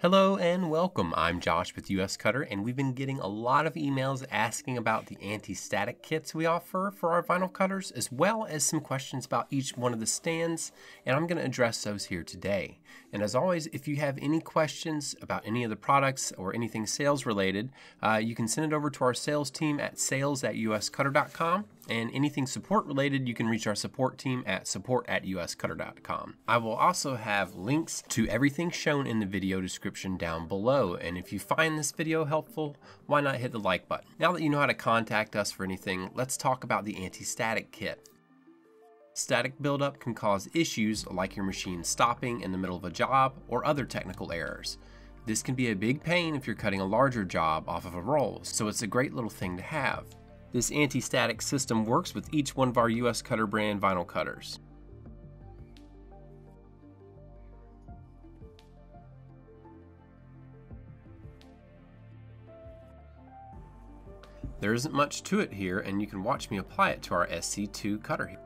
Hello and welcome. I'm Josh with USCutter, and we've been getting a lot of emails asking about the anti-static kits we offer for our vinyl cutters, as well as some questions about each one of the stands, and I'm going to address those here today. And as always, if you have any questions about any of the products or anything sales related, you can send it over to our sales team at sales@uscutter.com, and anything support related, you can reach our support team at support@uscutter.com. I will also have links to everything shown in the video description down below, and if you find this video helpful, why not hit the like button? Now that you know how to contact us for anything, let's talk about the anti-static kit. Static buildup can cause issues like your machine stopping in the middle of a job or other technical errors. This can be a big pain if you're cutting a larger job off of a roll, so it's a great little thing to have. This anti-static system works with each one of our USCutter brand vinyl cutters. There isn't much to it here, and you can watch me apply it to our SC2 cutter here.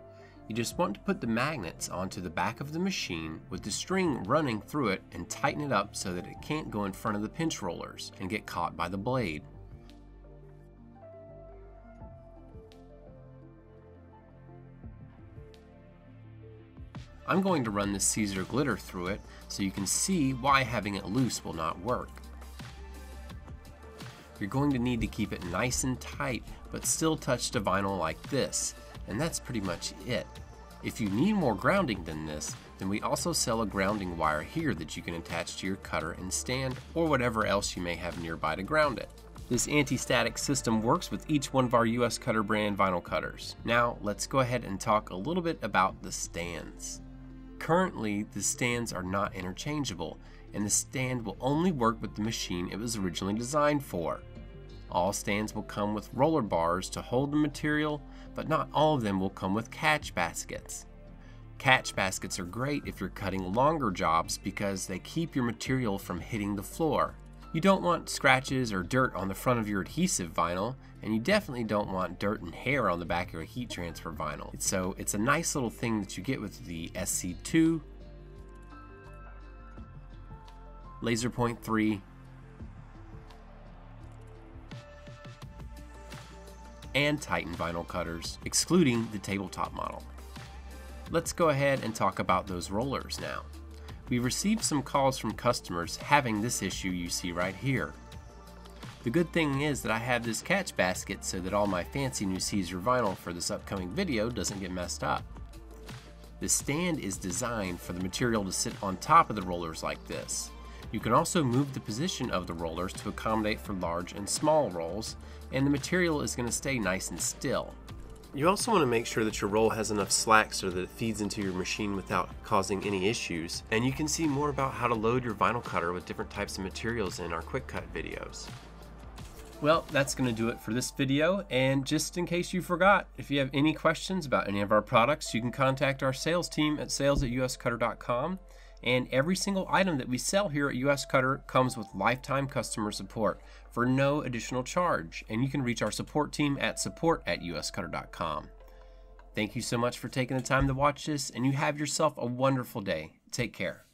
You just want to put the magnets onto the back of the machine with the string running through it and tighten it up so that it can't go in front of the pinch rollers and get caught by the blade. I'm going to run this Caesar glitter through it so you can see why having it loose will not work. You're going to need to keep it nice and tight, but still touch the vinyl like this, and that's pretty much it. If you need more grounding than this, then we also sell a grounding wire here that you can attach to your cutter and stand, or whatever else you may have nearby to ground it. This anti-static system works with each one of our USCutter brand vinyl cutters. Now let's go ahead and talk a little bit about the stands. Currently, the stands are not interchangeable, and the stand will only work with the machine it was originally designed for. All stands will come with roller bars to hold the material, but not all of them will come with catch baskets. Catch baskets are great if you're cutting longer jobs because they keep your material from hitting the floor. You don't want scratches or dirt on the front of your adhesive vinyl, and you definitely don't want dirt and hair on the back of your heat transfer vinyl. So it's a nice little thing that you get with the SC2, Laser Point 3, and Titan vinyl cutters, excluding the tabletop model. Let's go ahead and talk about those rollers now. We received some calls from customers having this issue you see right here. The good thing is that I have this catch basket so that all my fancy new Caesar vinyl for this upcoming video doesn't get messed up. The stand is designed for the material to sit on top of the rollers like this. You can also move the position of the rollers to accommodate for large and small rolls, and the material is going to stay nice and still. You also want to make sure that your roll has enough slack so that it feeds into your machine without causing any issues. And you can see more about how to load your vinyl cutter with different types of materials in our quick cut videos. Well, that's going to do it for this video, and just in case you forgot, if you have any questions about any of our products, you can contact our sales team at sales@uscutter.com. And every single item that we sell here at USCutter comes with lifetime customer support for no additional charge, and you can reach our support team at support@uscutter.com. Thank you so much for taking the time to watch this, and you have yourself a wonderful day. Take care.